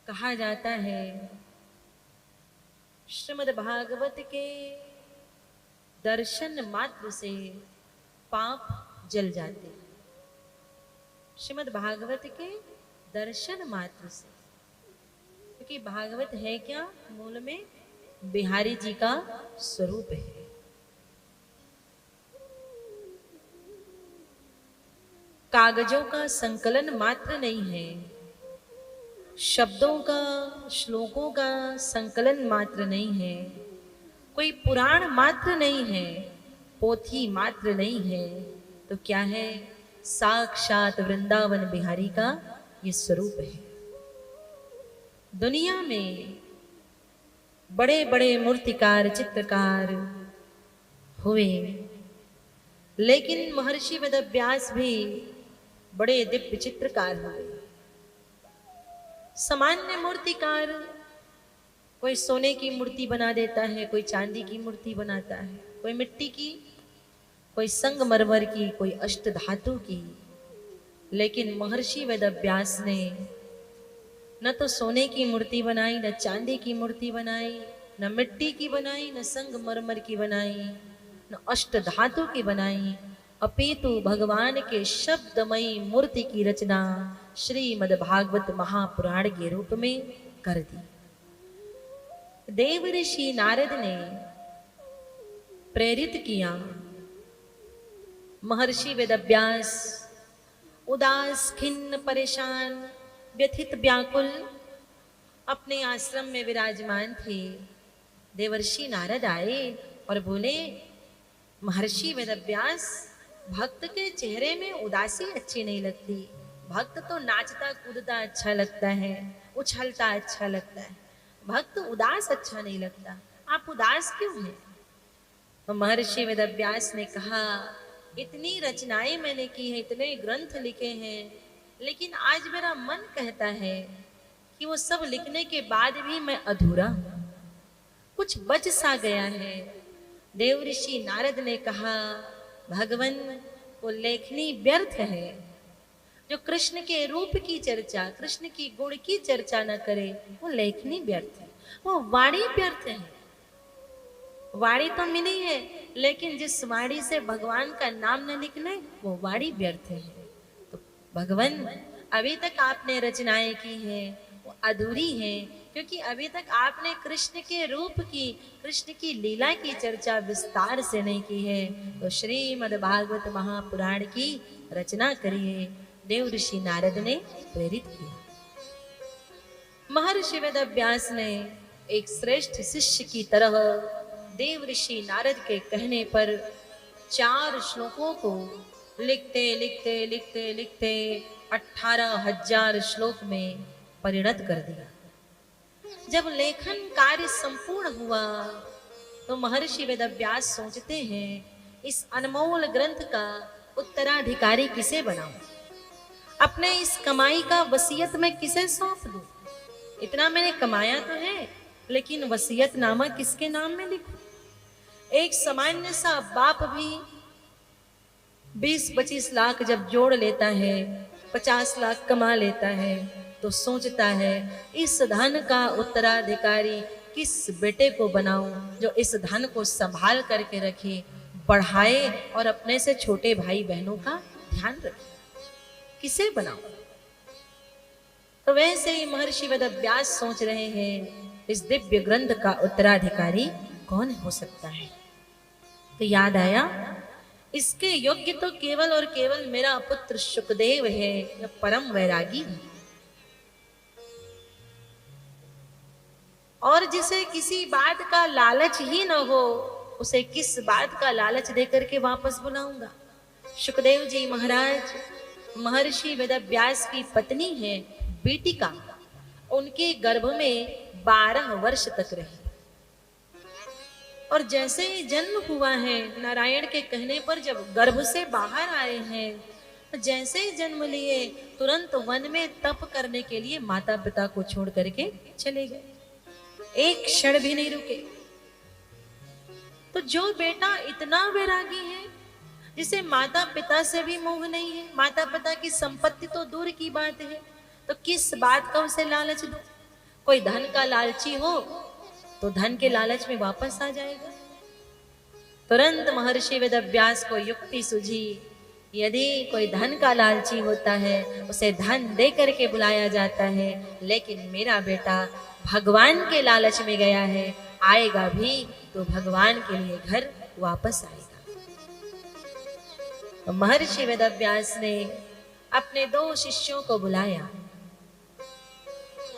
कहा जाता है श्रीमद् भागवत के दर्शन मात्र से पाप जल जाते। श्रीमद् भागवत के दर्शन मात्र से, क्योंकि भागवत है क्या, मूल में बिहारी जी का स्वरूप है। कागजों का संकलन मात्र नहीं है, शब्दों का, श्लोकों का संकलन मात्र नहीं है, कोई पुराण मात्र नहीं है, पोथी मात्र नहीं है, तो क्या है, साक्षात वृंदावन बिहारी का ये स्वरूप है। दुनिया में बड़े बड़े मूर्तिकार, चित्रकार हुए, लेकिन महर्षि वेदव्यास भी बड़े दिव्य चित्रकार हुए। सामान्य मूर्तिकार कोई सोने की मूर्ति बना देता है, कोई चांदी की मूर्ति बनाता है, कोई मिट्टी की, कोई संगमरमर की, कोई अष्टधातु की। लेकिन महर्षि वेदव्यास ने न तो सोने की मूर्ति बनाई, न चांदी की मूर्ति बनाई, न मिट्टी की बनाई, न संगमरमर की बनाई, न अष्टधातु की बनाई, अपितु भगवान के शब्दमयी मूर्ति की रचना श्रीमद् भागवत महापुराण के रूप में कर दी। देव ऋषि नारद ने प्रेरित किया। महर्षि वेदव्यास उदास, खिन्न, परेशान, व्यथित, व्याकुल अपने आश्रम में विराजमान थे। देवर्षि नारद आए और बोले, महर्षि वेदव्यास, भक्त के चेहरे में उदासी अच्छी नहीं लगती। भक्त तो नाचता कूदता अच्छा लगता है, उछलता अच्छा लगता है, भक्त उदास अच्छा नहीं लगता। आप उदास क्यों हैं? तो महर्षि वेदव्यास ने कहा, इतनी रचनाएं मैंने की है, इतने ग्रंथ लिखे हैं, लेकिन आज मेरा मन कहता है कि वो सब लिखने के बाद भी मैं अधूरा हूं, कुछ बच सा गया है। देव ऋषि नारद ने कहा, भगवन, वो लेखनी व्यर्थ है। जो कृष्ण के रूप की चर्चा, कृष्ण की गुण की चर्चा न करे, वो लेखनी व्यर्थ है, वो वाणी व्यर्थ है। वाणी तो मिली है, लेकिन जिस वाणी से भगवान का नाम न निकले, वो वाणी व्यर्थ है। तो भगवान, अभी तक आपने रचनाएं की हैं, वो अधूरी हैं, क्योंकि अभी तक आपने कृष्ण के रूप की, कृष्ण की लीला की चर्चा विस्तार से नहीं की है। तो श्रीमद् भागवत महापुराण की रचना करिए। देव ऋषि नारद ने प्रेरित किया। महर्षि वेदव्यास ने एक श्रेष्ठ शिष्य की तरह देव ऋषि नारद के कहने पर 4 श्लोकों को लिखते लिखते लिखते लिखते 18,000 श्लोक में परिणत कर दिया। जब लेखन कार्य संपूर्ण हुआ तो महर्षि वेदव्यास सोचते हैं, इस अनमोल ग्रंथ का उत्तराधिकारी किसे बनाऊं? अपने इस कमाई का वसीयत में किसे सौंप दूं? इतना मैंने कमाया तो है, लेकिन वसीयत नामा किसके नाम में लिखूं? एक सामान्य सा बाप भी 20-25 लाख जब जोड़ लेता है, 50 लाख कमा लेता है, तो सोचता है, इस धन का उत्तराधिकारी किस बेटे को बनाऊं जो इस धन को संभाल करके रखे, बढ़ाए और अपने से छोटे भाई बहनों का ध्यान रखे। किसे बनाऊं? तो वैसे ही महर्षि वेदव्यास सोच रहे हैं, इस दिव्य ग्रंथ का उत्तराधिकारी कौन हो सकता है? तो याद आया, इसके योग्य तो केवल और केवल मेरा पुत्र शुकदेव है, जो परम वैरागी है, और जिसे किसी बात का लालच ही न हो, उसे किस बात का लालच देकर के वापस बुलाऊंगा? शुकदेव जी महाराज महर्षि वेदव्यास की पत्नी है, बेटिका। उनके गर्भ में 12 वर्ष तक रही, और जैसे ही जन्म हुआ है, नारायण के कहने पर जब गर्भ से बाहर आए हैं, जैसे ही जन्म लिए, तुरंत वन में तप करने के लिए माता पिता को छोड़ करके चले गए, एक क्षण भी नहीं रुके। तो जो बेटा इतना वैरागी है, जिसे माता पिता से भी मोह नहीं है, माता पिता की संपत्ति तो दूर की बात है, तो किस बात का उसे लालच दो? कोई धन का लालची हो तो धन के लालच में वापस आ जाएगा। तुरंत महर्षि वेदव्यास को युक्ति सूझी, यदि कोई धन का लालची होता है उसे धन दे करके बुलाया जाता है, लेकिन मेरा बेटा भगवान के लालच में गया है, आएगा भी तो भगवान के लिए घर वापस आएगा। तो महर्षि वेदव्यास ने अपने 2 शिष्यों को बुलाया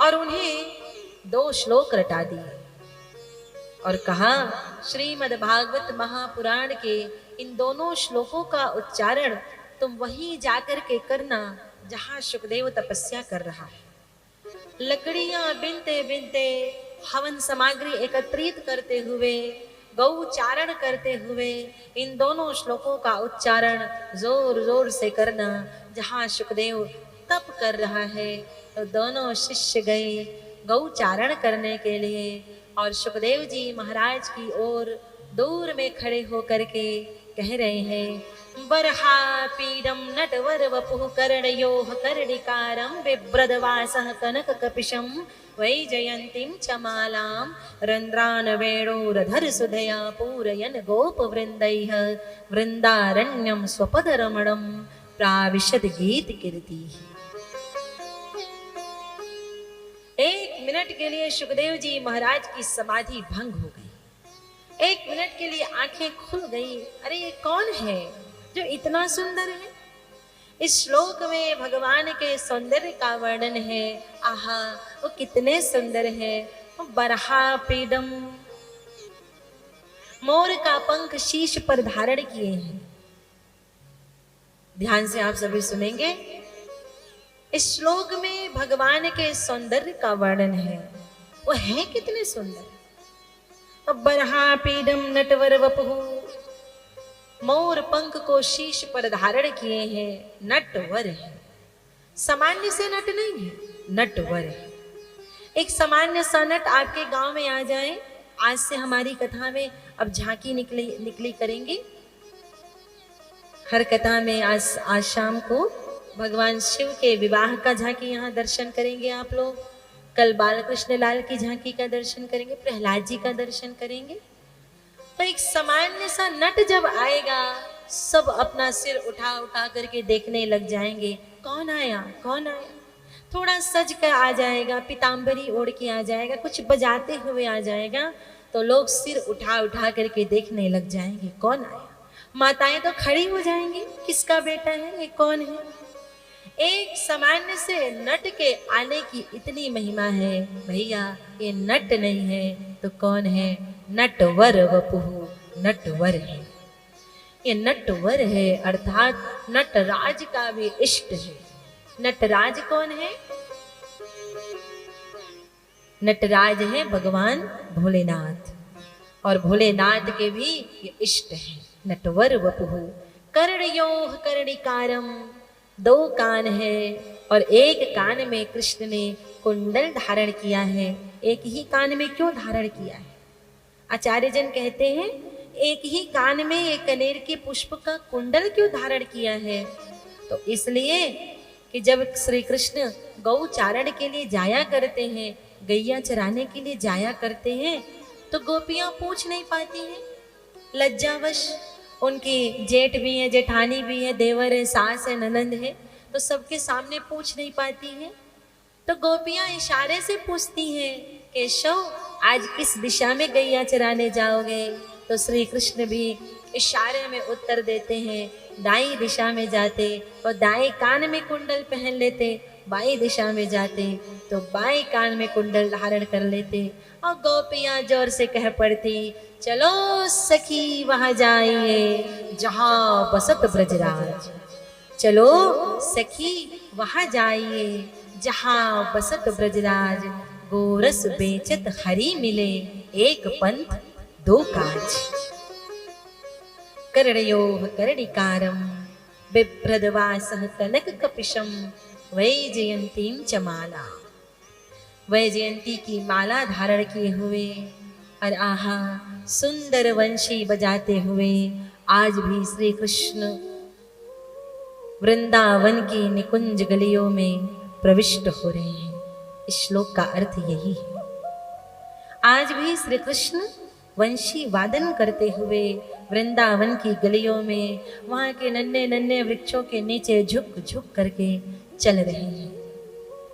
और उन्हें 2 श्लोक रटा दिए और कहा, श्रीमद् भागवत महापुराण के इन दोनों श्लोकों का उच्चारण तुम वहीं जाकर के करना जहां सुखदेव तपस्या कर रहा है। लकड़ियां बिनते बिनते, हवन सामग्री एकत्रित करते हुए, गौचारण करते हुए इन दोनों श्लोकों का उच्चारण जोर जोर से करना जहां सुखदेव तप कर रहा है। तो दोनों शिष्य गए गौचारण करने के लिए और सुखदेव जी महाराज की ओर दूर में खड़े होकर के कह रहे हैं, बरहा पीडम नटवर वपुः कर्णयोः कर्णिकारं बिभ्रदवासः कनक कपिशं वैजयन्तीं च मालां रन्ध्रान् वेणोरधर सुधया पूरयन् गोपवृन्दैः वृन्दारण्यं स्वपदरमणं प्राविशद गीत कीर्तिः। 1 मिनट के लिए सुखदेव जी महाराज की समाधि भंग हो गई। 1 मिनट के लिए आंखें खुल गई। अरे ये कौन है जो इतना सुंदर है? इस श्लोक में भगवान के सौंदर्य का वर्णन है। आहा, वो कितने सुंदर है। बरहा पीडम, मोर का पंख शीश पर धारण किए हैं। ध्यान से आप सभी सुनेंगे। इस श्लोक में भगवान के सौंदर्य का वर्णन है। वो है कितने सुंदर। बरहा पीडम नटवर वपुः, मोर पंख को शीश पर धारण किए हैं। नटवर है, सामान्य से नट नहीं है, नटवर है। एक सामान्य सा नट आपके गांव में आ जाए। आज से हमारी कथा में अब झांकी निकली करेंगे। हर कथा में आज शाम को भगवान शिव के विवाह का झांकी यहाँ दर्शन करेंगे आप लोग। कल बाल कृष्ण लाल की झांकी का दर्शन करेंगे, प्रहलाद जी का दर्शन करेंगे। तो एक सामान्य सा नट जब आएगा, सब अपना सिर उठा उठा करके देखने लग जाएंगे, कौन आया कौन आया। थोड़ा सज कर आ जाएगा, पीताम्बरी ओढ़ के आ जाएगा, कुछ बजाते हुए आ जाएगा, तो लोग सिर उठा उठा करके देखने लग जाएंगे कौन आया। माताएं तो खड़ी हो जाएंगी, किसका बेटा है, ये कौन है। एक सामान्य से नट के आने की इतनी महिमा है। भैया ये नट नहीं है तो कौन है, नटवर वपुः, नटवर है। ये नटवर है अर्थात नटराज का भी इष्ट है। नटराज कौन है? नटराज है भगवान भोलेनाथ, और भोलेनाथ के भी ये इष्ट है। नटवर वपुः कर्णयोः कर्णिकारम, 2 कान है और एक कान में कृष्ण ने कुंडल धारण किया है। एक ही कान में क्यों धारण किया है? आचार्य जन कहते हैं एक ही कान में एक कनेर के पुष्प का कुंडल क्यों धारण किया है? तो इसलिए कि जब श्री कृष्ण गौचारण के लिए जाया करते हैं, गैया चराने के लिए जाया करते हैं, तो गोपियां पूछ नहीं पाती हैं, लज्जावश। उनकी जेठ भी है, जेठानी भी है, देवर है, सास है, ननंद है, तो सबके सामने पूछ नहीं पाती हैं। तो गोपियां इशारे से पूछती हैं, केशव आज किस दिशा में गैया चराने जाओगे? तो श्री कृष्ण भी इशारे में उत्तर देते हैं, दाई दिशा में जाते, और दाएं कान में कुंडल पहन लेते। बाई दिशा में जाते तो बाएं कान में कुंडल धारण कर लेते। और गोपियां जोर से कह पड़ती, चलो सखी वहां जाइए जहां बसत ब्रजराज, चलो सखी वहां जाइए जहां बसत ब्रजराज। गोरस बेचत हरि मिले, एक पंथ 2 काज। कर्णयोः कर्णिकारं बिभ्रदवासः कनक कपिशं वैजयंतीं च माला। वैजयंती की माला धारण किए हुए और आहा सुंदर वंशी बजाते हुए आज भी श्री कृष्ण वृंदावन की निकुंज गलियों में प्रविष्ट हो रहे हैं। इस श्लोक का अर्थ यही है। आज भी श्री कृष्ण वंशी वादन करते हुए वृंदावन की गलियों में वहाँ के नन्हे नन्हे वृक्षों के नीचे झुक झुक करके चल रहे हैं।